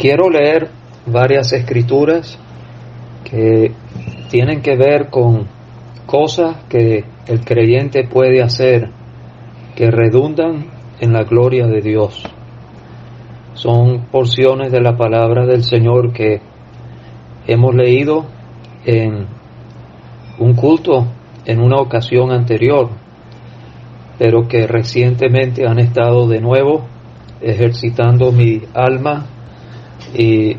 Quiero leer varias escrituras que tienen que ver con cosas que el creyente puede hacer que redundan en la gloria de Dios. Son porciones de la palabra del Señor que hemos leído en un culto en una ocasión anterior, pero que recientemente han estado de nuevo ejercitando mi alma y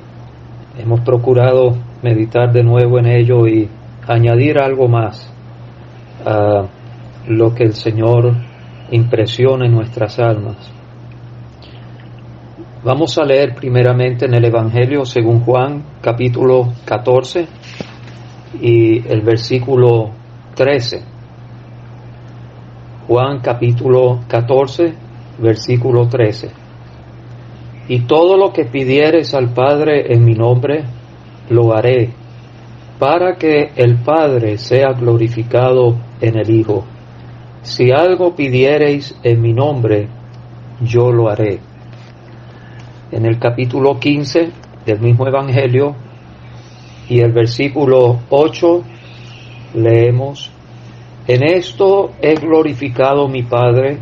hemos procurado meditar de nuevo en ello y añadir algo más a lo que el Señor impresiona en nuestras almas. Vamos a leer primeramente en el Evangelio según Juan, capítulo 14 y el versículo 13. Juan capítulo 14, versículo 13. Y todo lo que pidiereis al Padre en mi nombre, lo haré, para que el Padre sea glorificado en el Hijo. Si algo pidiereis en mi nombre, yo lo haré. En el capítulo 15 del mismo Evangelio y el versículo 8 leemos: En esto he glorificado mi Padre,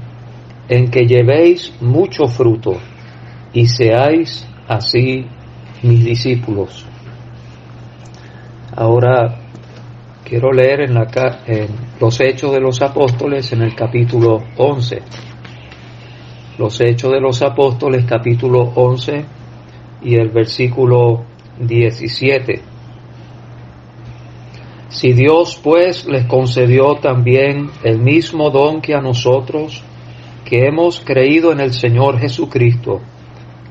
en que llevéis mucho fruto, y seáis así mis discípulos. Ahora quiero leer en los Hechos de los Apóstoles en el capítulo 11. Los Hechos de los Apóstoles, capítulo 11 y el versículo 17. Si Dios pues les concedió también el mismo don que a nosotros, que hemos creído en el Señor Jesucristo,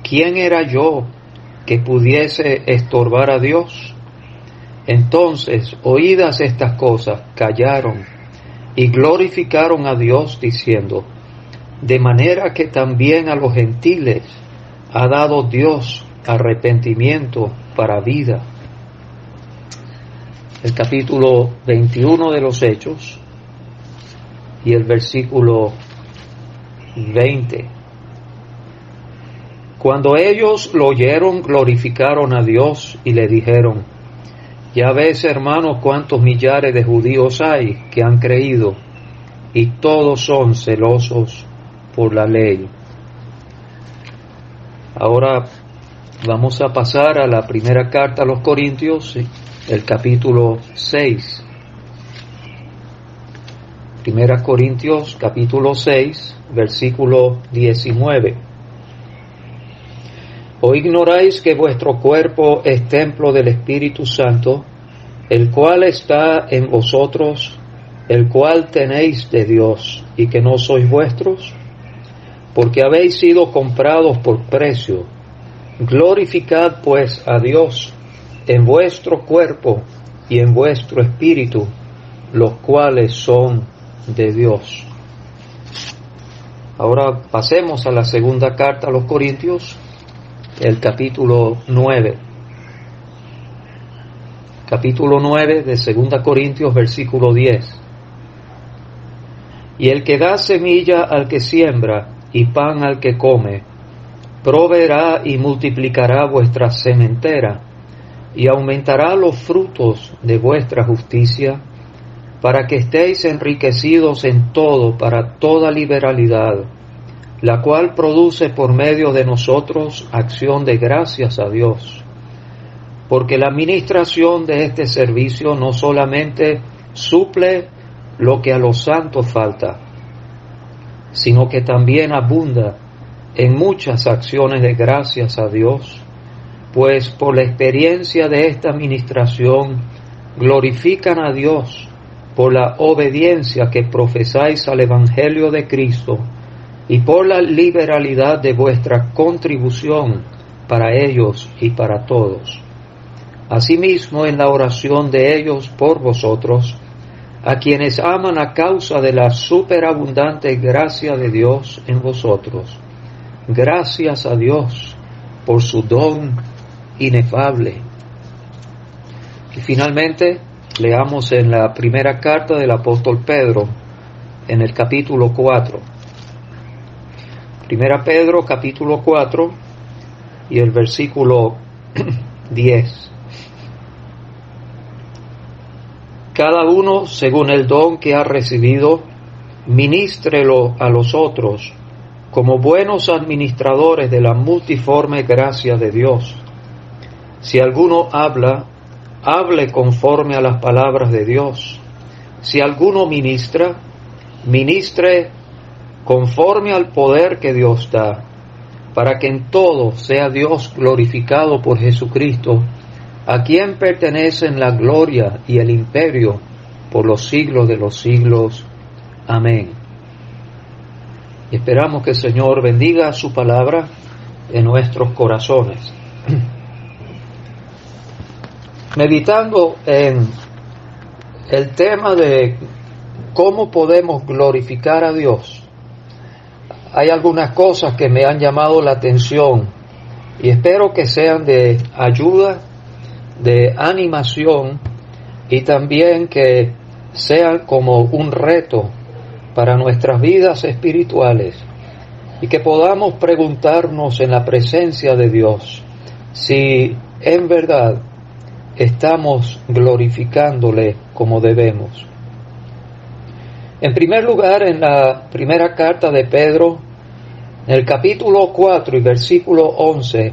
¿quién era yo que pudiese estorbar a Dios? Entonces, oídas estas cosas, callaron y glorificaron a Dios diciendo: de manera que también a los gentiles ha dado Dios arrepentimiento para vida. El capítulo 21 de los Hechos y el versículo 20. Cuando ellos lo oyeron, glorificaron a Dios y le dijeron: ya ves, hermanos, cuántos millares de judíos hay que han creído, y todos son celosos por la ley. Ahora vamos a pasar a la primera carta a los Corintios, el capítulo 6. Primera Corintios, capítulo 6, versículo 19. ¿O ignoráis que vuestro cuerpo es templo del Espíritu Santo, el cual está en vosotros, el cual tenéis de Dios, y que no sois vuestros? Porque habéis sido comprados por precio. Glorificad pues a Dios en vuestro cuerpo y en vuestro espíritu, los cuales son de Dios. Ahora pasemos a la segunda carta a los Corintios, el capítulo 9. Capítulo 9 de 2 Corintios, versículo 10. Y el que da semilla al que siembra y pan al que come, proveerá y multiplicará vuestra sementera, y aumentará los frutos de vuestra justicia, para que estéis enriquecidos en todo para toda liberalidad, la cual produce por medio de nosotros acción de gracias a Dios. Porque la administración de este servicio no solamente suple lo que a los santos falta, sino que también abunda en muchas acciones de gracias a Dios, pues por la experiencia de esta administración glorifican a Dios por la obediencia que profesáis al Evangelio de Cristo, y por la liberalidad de vuestra contribución para ellos y para todos. Asimismo, en la oración de ellos por vosotros, a quienes aman a causa de la superabundante gracia de Dios en vosotros. Gracias a Dios por su don inefable. Y finalmente, leamos en la primera carta del apóstol Pedro, en el capítulo 4. Primera Pedro, capítulo 4, y el versículo 10. Cada uno, según el don que ha recibido, ministrelo a los otros, como buenos administradores de la multiforme gracia de Dios. Si alguno habla, hable conforme a las palabras de Dios. Si alguno ministra, ministre conforme al poder que Dios da, para que en todo sea Dios glorificado por Jesucristo, a quien pertenecen la gloria y el imperio por los siglos de los siglos. Amén. Esperamos que el Señor bendiga su palabra en nuestros corazones. Meditando en el tema de cómo podemos glorificar a Dios, hay algunas cosas que me han llamado la atención y espero que sean de ayuda, de animación y también que sean como un reto para nuestras vidas espirituales y que podamos preguntarnos en la presencia de Dios si en verdad estamos glorificándole como debemos. En primer lugar, en la primera carta de Pedro, en el capítulo 4 y versículo 11,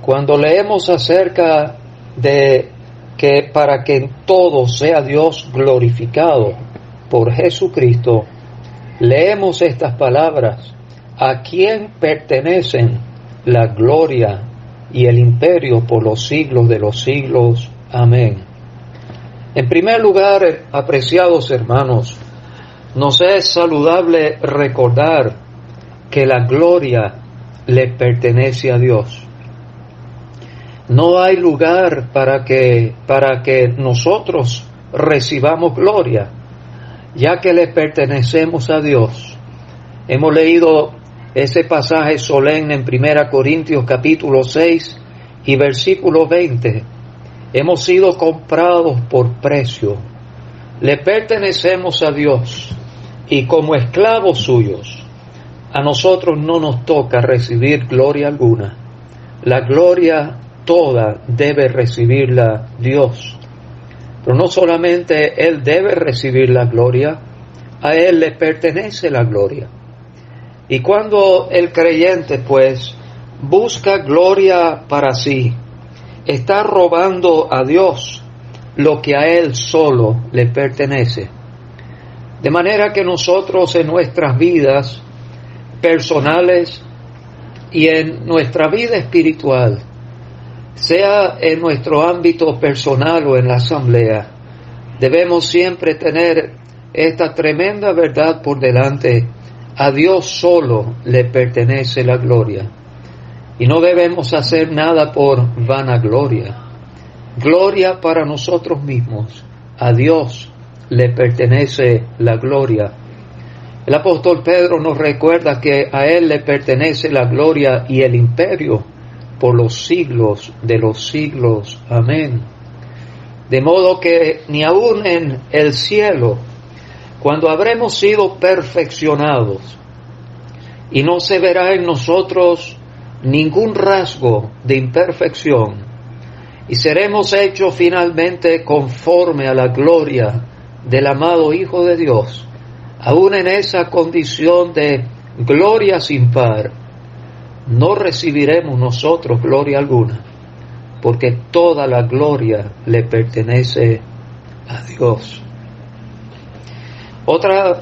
cuando leemos acerca de que para que en todo sea Dios glorificado por Jesucristo, leemos estas palabras: a quien pertenecen la gloria y el imperio por los siglos de los siglos. Amén. En primer lugar, apreciados hermanos, nos es saludable recordar que la gloria le pertenece a Dios. No hay lugar para que nosotros recibamos gloria, ya que le pertenecemos a Dios. Hemos leído ese pasaje solemne en 1 Corintios capítulo 6 y versículo 20. Hemos sido comprados por precio. Le pertenecemos a Dios y como esclavos suyos, a nosotros no nos toca recibir gloria alguna. La gloria toda debe recibirla Dios. Pero no solamente Él debe recibir la gloria, a Él le pertenece la gloria. Y cuando el creyente, pues, busca gloria para sí, está robando a Dios lo que a Él solo le pertenece. De manera que nosotros en nuestras vidas personales y en nuestra vida espiritual, sea en nuestro ámbito personal o en la asamblea, debemos siempre tener esta tremenda verdad por delante: a Dios solo le pertenece la gloria. Y no debemos hacer nada por vanagloria. Gloria para nosotros mismos. A Dios le pertenece la gloria. El apóstol Pedro nos recuerda que a Él le pertenece la gloria y el imperio por los siglos de los siglos. Amén. De modo que ni aun en el cielo, cuando habremos sido perfeccionados y no se verá en nosotros ningún rasgo de imperfección y seremos hechos finalmente conforme a la gloria del amado Hijo de Dios, aun en esa condición de gloria sin par, no recibiremos nosotros gloria alguna, porque toda la gloria le pertenece a Dios. Otra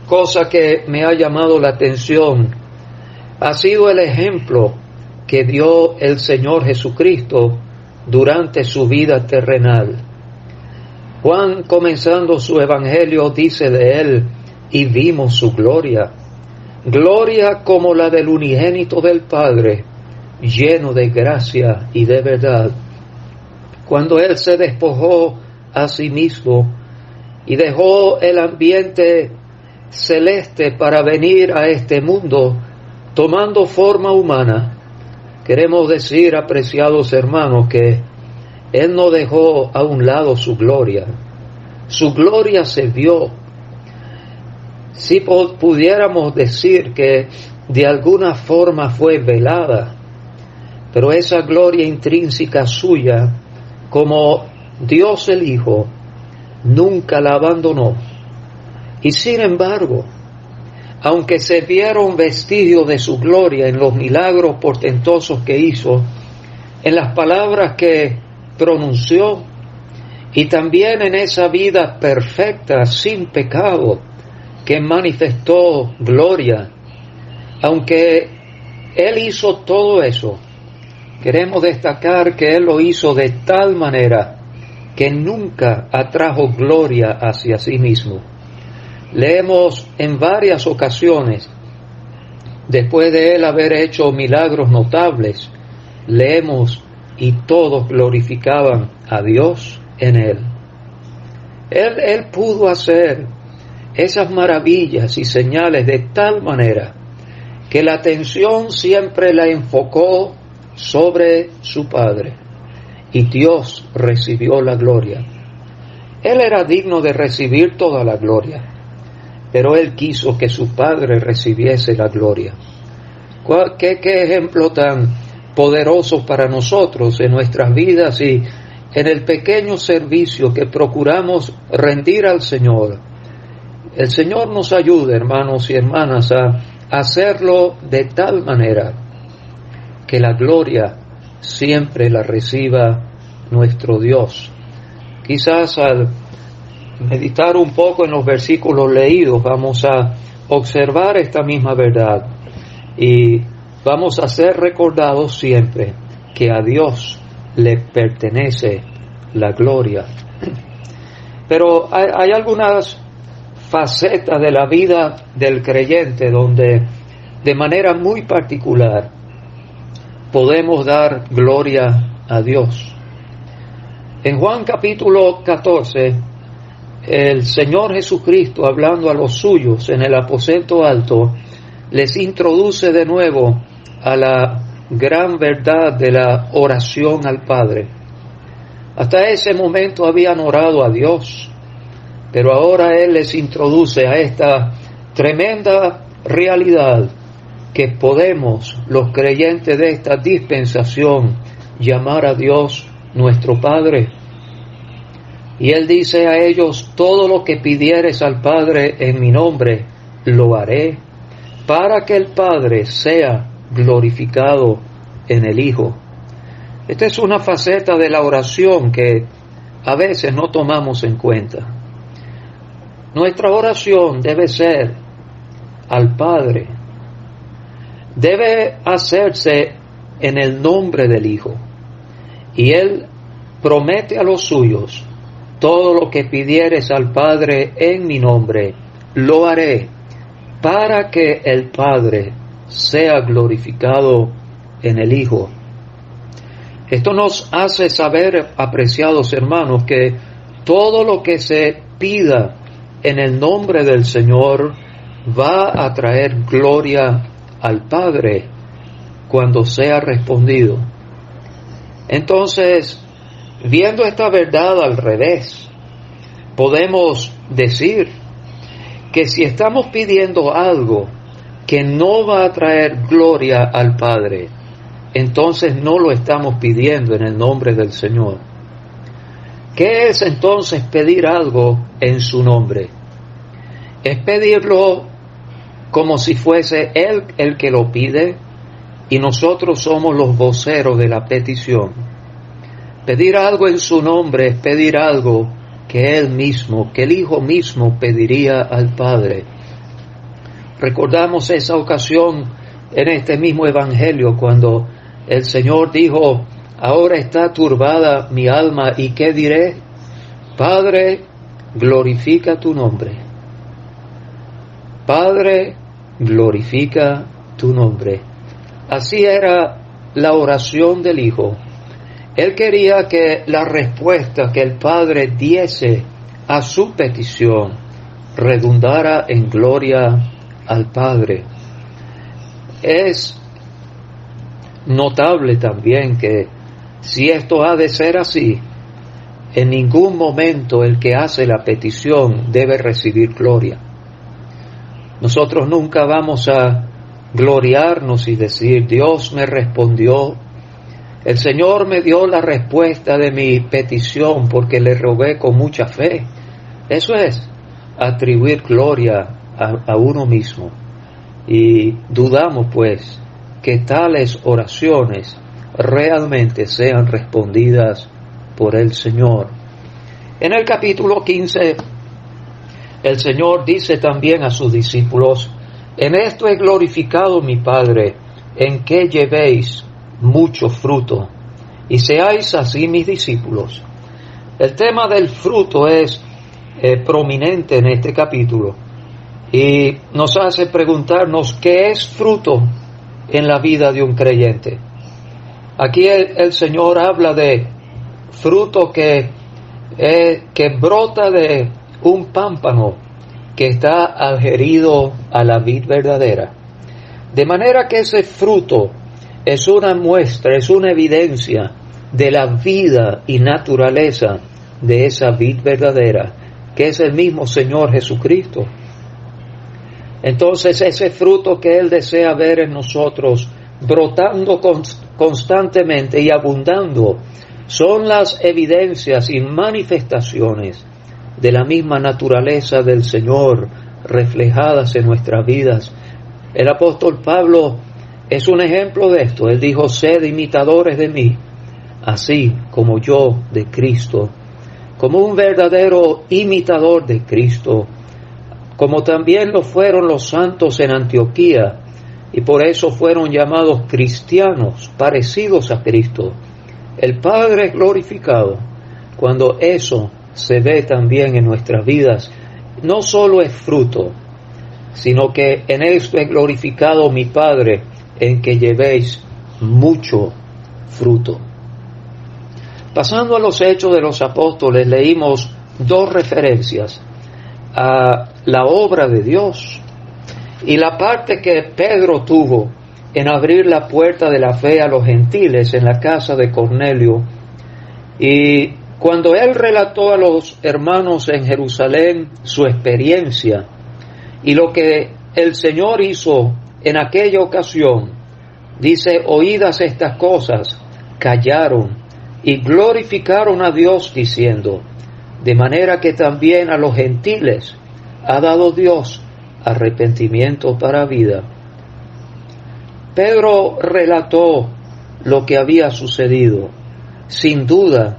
cosa que me ha llamado la atención ha sido el ejemplo que dio el Señor Jesucristo durante su vida terrenal. Juan, comenzando su evangelio, dice de Él: y vimos su gloria, gloria como la del unigénito del Padre, lleno de gracia y de verdad. Cuando Él se despojó a sí mismo y dejó el ambiente celeste para venir a este mundo, tomando forma humana, queremos decir, apreciados hermanos, que Él no dejó a un lado su gloria. Su gloria se vio. Si pudiéramos decir que de alguna forma fue velada, pero esa gloria intrínseca suya, como Dios el Hijo, nunca la abandonó. Y sin embargo, aunque se vieron vestigios de su gloria en los milagros portentosos que hizo, en las palabras que pronunció, y también en esa vida perfecta, sin pecado, que manifestó gloria, aunque Él hizo todo eso, queremos destacar que Él lo hizo de tal manera que nunca atrajo gloria hacia sí mismo. Leemos en varias ocasiones, después de Él haber hecho milagros notables, leemos, y todos glorificaban a Dios en Él. Él pudo hacer esas maravillas y señales de tal manera que la atención siempre la enfocó sobre su Padre, y Dios recibió la gloria. Él era digno de recibir toda la gloria, pero Él quiso que su Padre recibiese la gloria. ¿Qué ejemplo tan poderoso para nosotros en nuestras vidas y en el pequeño servicio que procuramos rendir al Señor? El Señor nos ayude, hermanos y hermanas, a hacerlo de tal manera que la gloria siempre la reciba nuestro Dios. Quizás al meditar un poco en los versículos leídos vamos a observar esta misma verdad y vamos a ser recordados siempre que a Dios le pertenece la gloria. Pero hay algunas facetas de la vida del creyente donde de manera muy particular podemos dar gloria a Dios. En Juan capítulo 14, el Señor Jesucristo, hablando a los suyos en el aposento alto, les introduce de nuevo a la gran verdad de la oración al Padre. Hasta ese momento habían orado a Dios, pero ahora Él les introduce a esta tremenda realidad que podemos, los creyentes de esta dispensación, llamar a Dios nuestro Padre. Y Él dice a ellos: todo lo que pidieres al Padre en mi nombre, lo haré, para que el Padre sea glorificado en el Hijo. Esta es una faceta de la oración que a veces no tomamos en cuenta. Nuestra oración debe ser al Padre. Debe hacerse en el nombre del Hijo. Y Él promete a los suyos: todo lo que pidieres al Padre en mi nombre, lo haré, para que el Padre sea glorificado en el Hijo. Esto nos hace saber, apreciados hermanos, que todo lo que se pida en el nombre del Señor va a traer gloria al Padre cuando sea respondido. Entonces, viendo esta verdad al revés, podemos decir que si estamos pidiendo algo que no va a traer gloria al Padre, entonces no lo estamos pidiendo en el nombre del Señor. ¿Qué es entonces pedir algo en su nombre? Es pedirlo como si fuese Él el que lo pide y nosotros somos los voceros de la petición. Pedir algo en su nombre es pedir algo que Él mismo, que el Hijo mismo pediría al Padre. Recordamos esa ocasión en este mismo Evangelio cuando el Señor dijo: ahora está turbada mi alma, ¿y qué diré? Padre, glorifica tu nombre. Padre, glorifica tu nombre. Así era la oración del Hijo. Él quería que la respuesta que el Padre diese a su petición redundara en gloria al Padre. Es notable también que si esto ha de ser así, en ningún momento el que hace la petición debe recibir gloria. Nosotros nunca vamos a gloriarnos y decir: Dios me respondió El Señor me dio la respuesta de mi petición porque le rogué con mucha fe. Eso es atribuir gloria a uno mismo. Y dudamos pues que tales oraciones realmente sean respondidas por el Señor. En el capítulo 15, el Señor dice también a sus discípulos: en esto he glorificado mi Padre, en que llevéis mucho fruto, y seáis así mis discípulos. El tema del fruto es prominente en este capítulo, y nos hace preguntarnos qué es fruto en la vida de un creyente. Aquí el Señor habla de fruto que brota de un pámpano que está adherido a la vid verdadera. De manera que ese fruto es una muestra, es una evidencia de la vida y naturaleza de esa vid verdadera, que es el mismo Señor Jesucristo. Entonces ese fruto que Él desea ver en nosotros, brotando constantemente y abundando, son las evidencias y manifestaciones de la misma naturaleza del Señor reflejadas en nuestras vidas. El apóstol Pablo es un ejemplo de esto. Él dijo: sed imitadores de mí, así como yo de Cristo. Como un verdadero imitador de Cristo, como también lo fueron los santos en Antioquía, y por eso fueron llamados cristianos, parecidos a Cristo. El Padre es glorificado cuando eso se ve también en nuestras vidas. No solo es fruto, sino que en esto es glorificado mi Padre, en que llevéis mucho fruto. Pasando a los Hechos de los Apóstoles, leímos dos referencias a la obra de Dios y la parte que Pedro tuvo en abrir la puerta de la fe a los gentiles en la casa de Cornelio. Y cuando él relató a los hermanos en Jerusalén su experiencia y lo que el Señor hizo en aquella ocasión, dice: oídas estas cosas, callaron y glorificaron a Dios diciendo: de manera que también a los gentiles ha dado Dios arrepentimiento para vida. Pedro relató lo que había sucedido. Sin duda,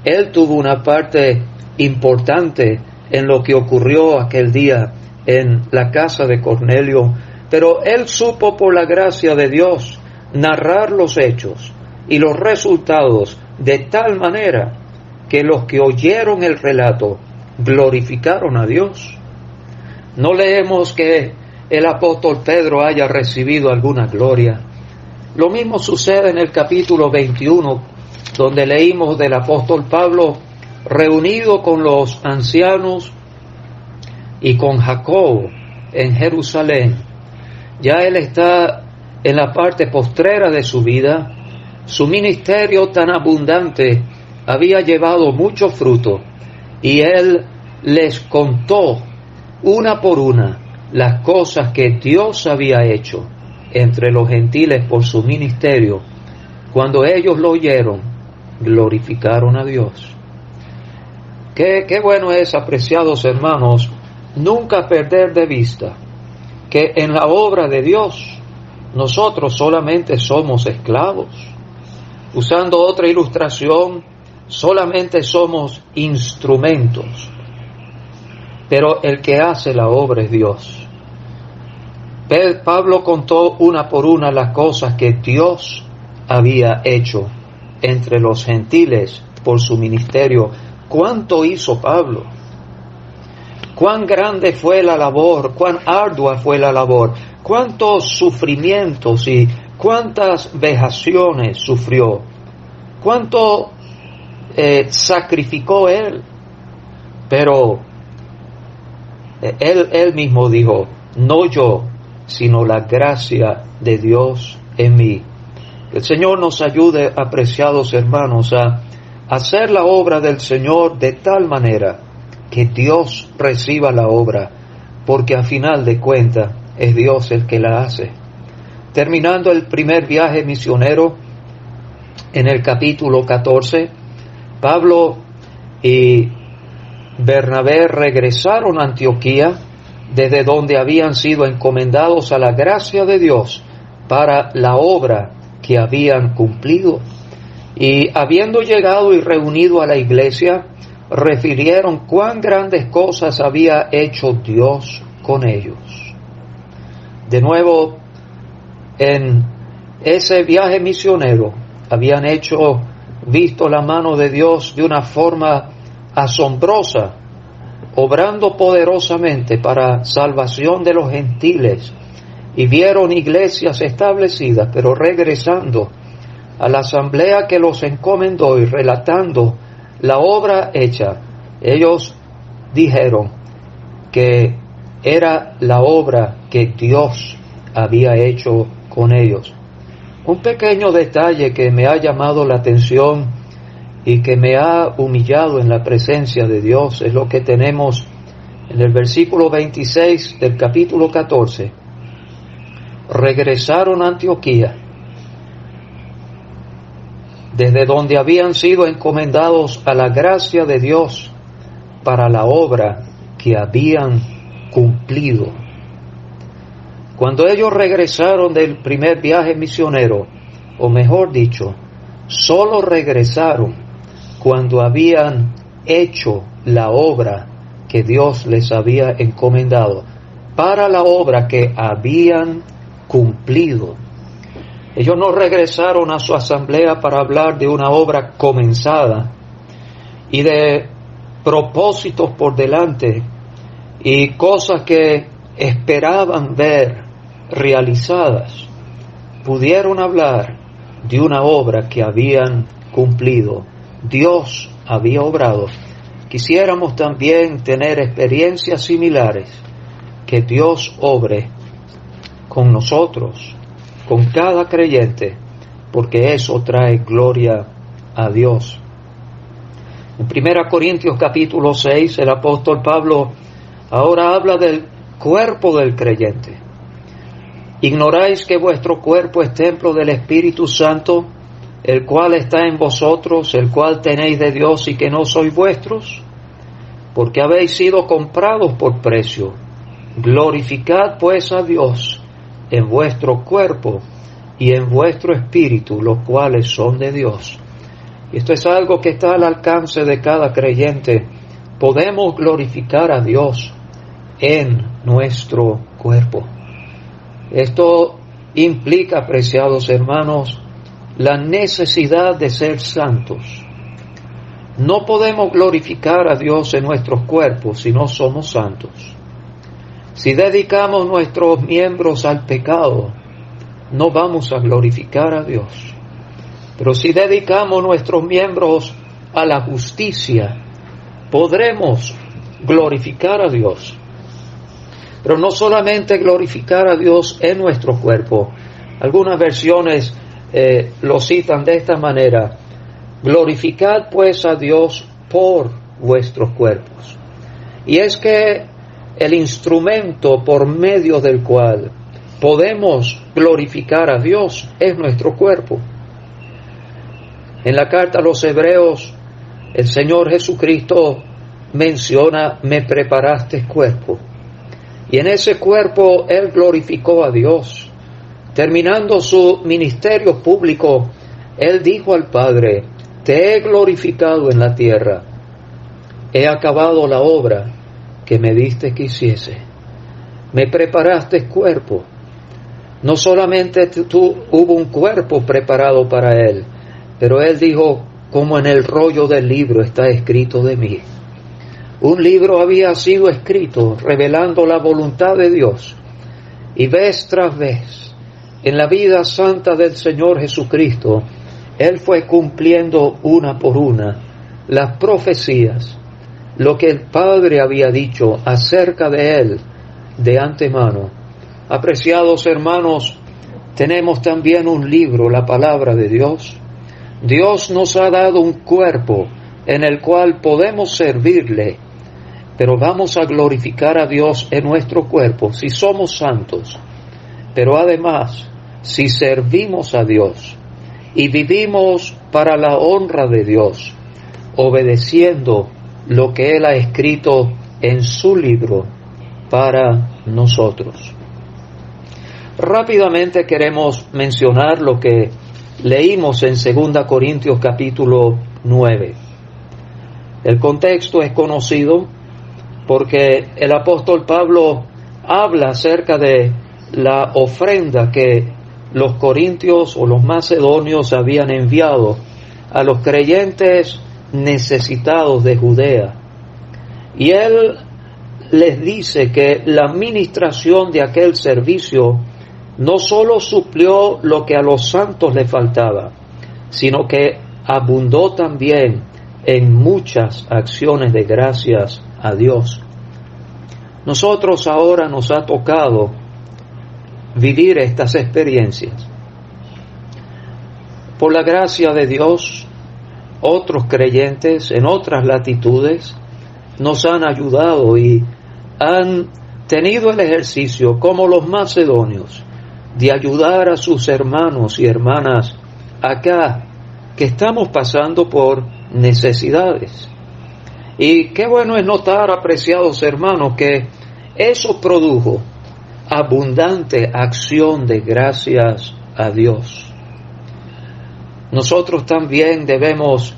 él tuvo una parte importante en lo que ocurrió aquel día en la casa de Cornelio, pero él supo, por la gracia de Dios, narrar los hechos y los resultados de tal manera que los que oyeron el relato glorificaron a Dios. No leemos que el apóstol Pedro haya recibido alguna gloria. Lo mismo sucede en el capítulo 21, donde leímos del apóstol Pablo reunido con los ancianos y con Jacobo en Jerusalén. Ya él está en la parte postrera de su vida. Su ministerio tan abundante había llevado mucho fruto, y él les contó una por una las cosas que Dios había hecho entre los gentiles por su ministerio. Cuando ellos lo oyeron, glorificaron a Dios. Qué bueno es, apreciados hermanos, nunca perder de vista que en la obra de Dios nosotros solamente somos esclavos. Usando otra ilustración, solamente somos instrumentos, pero el que hace la obra es Dios. Pablo contó una por una las cosas que Dios había hecho entre los gentiles por su ministerio. ¿Cuánto hizo Pablo? ¿Cuán grande fue la labor? ¿Cuán ardua fue la labor? ¿Cuántos sufrimientos y cuántas vejaciones sufrió? ¿Cuánto sacrificó él? Pero él mismo dijo: no yo, sino la gracia de Dios en mí. El Señor nos ayude, apreciados hermanos, a hacer la obra del Señor de tal manera que Dios reciba la obra, porque a final de cuentas es Dios el que la hace. Terminando el primer viaje misionero, en el capítulo 14, Pablo y Bernabé regresaron a Antioquía, desde donde habían sido encomendados a la gracia de Dios para la obra que habían cumplido. Y habiendo llegado y reunido a la iglesia, refirieron cuán grandes cosas había hecho Dios con ellos. De nuevo, en ese viaje misionero, habían visto la mano de Dios de una forma asombrosa, obrando poderosamente para salvación de los gentiles, y vieron iglesias establecidas, pero regresando a la asamblea que los encomendó y relatando la obra hecha, ellos dijeron que era la obra que Dios había hecho con ellos. Un pequeño detalle que me ha llamado la atención y que me ha humillado en la presencia de Dios es lo que tenemos en el versículo 26 del capítulo 14. Regresaron a Antioquía, desde donde habían sido encomendados a la gracia de Dios para la obra que habían cumplido. Cuando ellos regresaron del primer viaje misionero, o mejor dicho, solo regresaron cuando habían hecho la obra que Dios les había encomendado, para la obra que habían cumplido. Ellos no regresaron a su asamblea para hablar de una obra comenzada y de propósitos por delante y cosas que esperaban ver realizadas. Pudieron hablar de una obra que habían cumplido. Dios había obrado. Quisiéramos también tener experiencias similares, que Dios obre con nosotros, con cada creyente, porque eso trae gloria a Dios. En 1 Corintios capítulo 6, el apóstol Pablo ahora habla del cuerpo del creyente. ¿Ignoráis que vuestro cuerpo es templo del Espíritu Santo, el cual está en vosotros, el cual tenéis de Dios y que no sois vuestros? Porque habéis sido comprados por precio. Glorificad pues a Dios en vuestro cuerpo y en vuestro espíritu, los cuales son de Dios. Y esto es algo que está al alcance de cada creyente. Podemos glorificar a Dios en nuestro cuerpo. Esto implica, apreciados hermanos, la necesidad de ser santos. No podemos glorificar a Dios en nuestros cuerpos si no somos santos. Si dedicamos nuestros miembros al pecado, no vamos a glorificar a Dios. Pero si dedicamos nuestros miembros a la justicia, podremos glorificar a Dios. Pero no solamente glorificar a Dios en nuestro cuerpo. Algunas versiones lo citan de esta manera: glorificad pues a Dios por vuestros cuerpos. Y es que el instrumento por medio del cual podemos glorificar a Dios es nuestro cuerpo. En la carta a los Hebreos, el Señor Jesucristo menciona: me preparaste cuerpo. Y en ese cuerpo Él glorificó a Dios. Terminando su ministerio público, Él dijo al Padre: te he glorificado en la tierra, he acabado la obra que me diste que hiciese. Me preparaste cuerpo. No solamente hubo un cuerpo preparado para Él, pero Él dijo, como en el rollo del libro está escrito de mí. Un libro había sido escrito revelando la voluntad de Dios, y vez tras vez, en la vida santa del Señor Jesucristo, Él fue cumpliendo una por una las profecías, lo que el Padre había dicho acerca de Él de antemano. Apreciados hermanos, tenemos también un libro, la palabra de Dios. Dios nos ha dado un cuerpo en el cual podemos servirle, pero vamos a glorificar a Dios en nuestro cuerpo si somos santos. Pero además, si servimos a Dios y vivimos para la honra de Dios, obedeciendo lo que Él ha escrito en su libro para nosotros. Rápidamente queremos mencionar lo que leímos en 2 Corintios capítulo 9. El contexto es conocido porque el apóstol Pablo habla acerca de la ofrenda que los corintios o los macedonios habían enviado a los creyentes necesitados de Judea. Y él les dice que la administración de aquel servicio no solo suplió lo que a los santos les faltaba, sino que abundó también en muchas acciones de gracias a Dios. Nosotros ahora nos ha tocado vivir estas experiencias. Por la gracia de Dios, otros creyentes en otras latitudes nos han ayudado y han tenido el ejercicio, como los macedonios, de ayudar a sus hermanos y hermanas acá, que estamos pasando por necesidades. Y qué bueno es notar, apreciados hermanos, que eso produjo abundante acción de gracias a Dios. Nosotros también debemos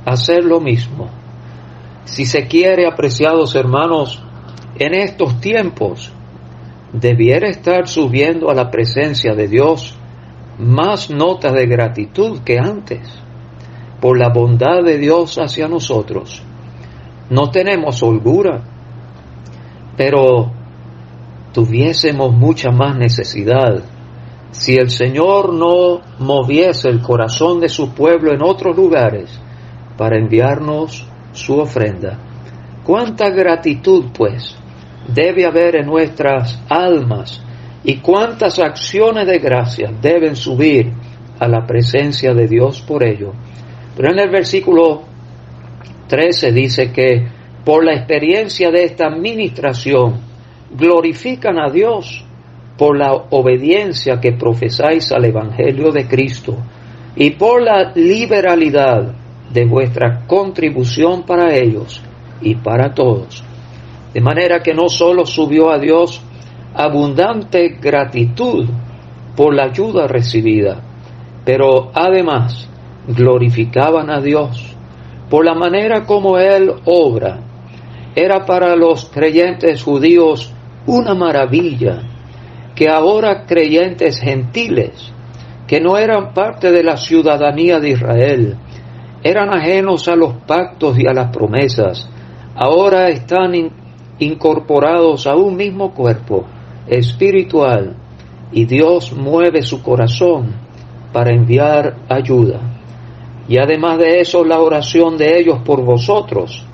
hacer lo mismo. Si se quiere, apreciados hermanos, en estos tiempos debiera estar subiendo a la presencia de Dios más notas de gratitud que antes por la bondad de Dios hacia nosotros. No tenemos holgura, pero tuviésemos mucha más necesidad si el Señor no moviese el corazón de su pueblo en otros lugares para enviarnos su ofrenda. ¿Cuánta gratitud, pues, debe haber en nuestras almas y cuántas acciones de gracia deben subir a la presencia de Dios por ello? Pero en el versículo 13 dice que por la experiencia de esta administración glorifican a Dios por la obediencia que profesáis al Evangelio de Cristo y por la liberalidad de vuestra contribución para ellos y para todos. De manera que no solo subió a Dios abundante gratitud por la ayuda recibida, pero además glorificaban a Dios por la manera como Él obra. Era para los creyentes judíos una maravilla que ahora creyentes gentiles, que no eran parte de la ciudadanía de Israel, eran ajenos a los pactos y a las promesas, ahora están incorporados a un mismo cuerpo espiritual, y Dios mueve su corazón para enviar ayuda. Y además de eso, la oración de ellos por vosotros,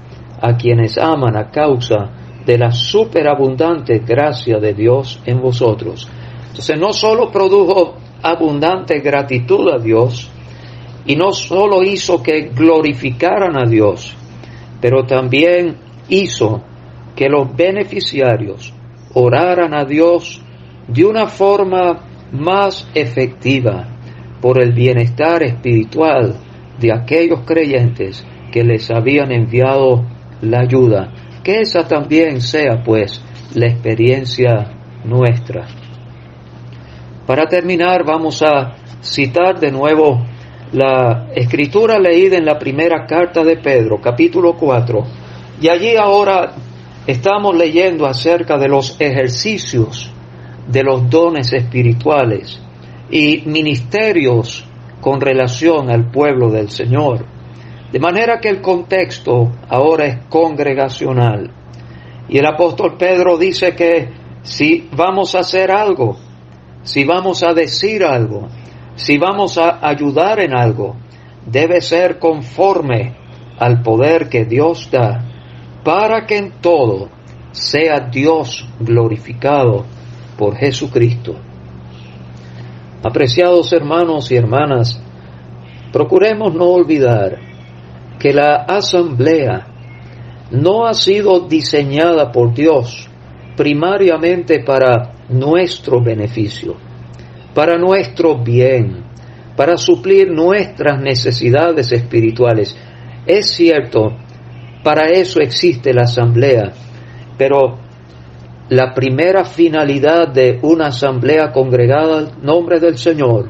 a quienes aman a causa de la superabundante gracia de Dios en vosotros. Entonces no solo produjo abundante gratitud a Dios, y no solo hizo que glorificaran a Dios, pero también hizo que los beneficiarios oraran a Dios de una forma más efectiva por el bienestar espiritual de aquellos creyentes que les habían enviado la ayuda. Que esa también sea, pues, la experiencia nuestra. Para terminar, vamos a citar de nuevo la escritura leída en la primera carta de Pedro, capítulo 4. Y allí ahora estamos leyendo acerca de los ejercicios de los dones espirituales y ministerios con relación al pueblo del Señor. De manera que el contexto ahora es congregacional. Y el apóstol Pedro dice que si vamos a hacer algo, si vamos a decir algo, si vamos a ayudar en algo, debe ser conforme al poder que Dios da, para que en todo sea Dios glorificado por Jesucristo. Apreciados hermanos y hermanas, procuremos no olvidar que la asamblea no ha sido diseñada por Dios primariamente para nuestro beneficio, para nuestro bien, para suplir nuestras necesidades espirituales. Es cierto, para eso existe la asamblea, pero la primera finalidad de una asamblea congregada al nombre del Señor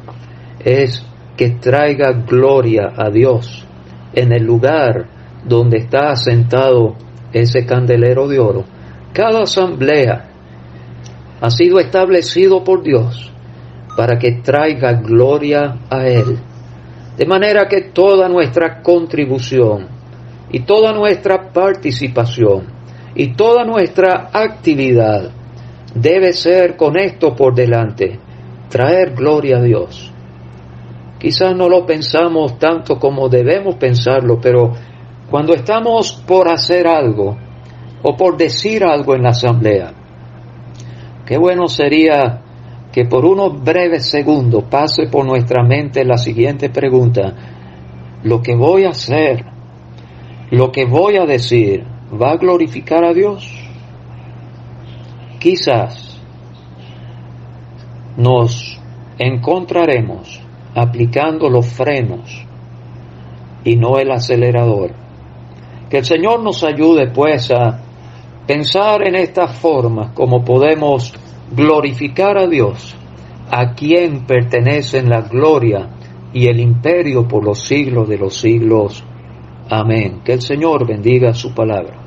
es que traiga gloria a Dios en el lugar donde está asentado ese candelero de oro. Cada asamblea ha sido establecido por Dios para que traiga gloria a Él. De manera que toda nuestra contribución y toda nuestra participación y toda nuestra actividad debe ser con esto por delante: traer gloria a Dios. Quizás no lo pensamos tanto como debemos pensarlo, pero cuando estamos por hacer algo o por decir algo en la asamblea, qué bueno sería que por unos breves segundos pase por nuestra mente la siguiente pregunta: ¿lo que voy a hacer, lo que voy a decir, va a glorificar a Dios? Quizás nos encontraremos aplicando los frenos y no el acelerador. Que el Señor nos ayude pues a pensar en esta forma como podemos glorificar a Dios, a quien pertenecen la gloria y el imperio por los siglos de los siglos. Amén. Que el Señor bendiga su palabra.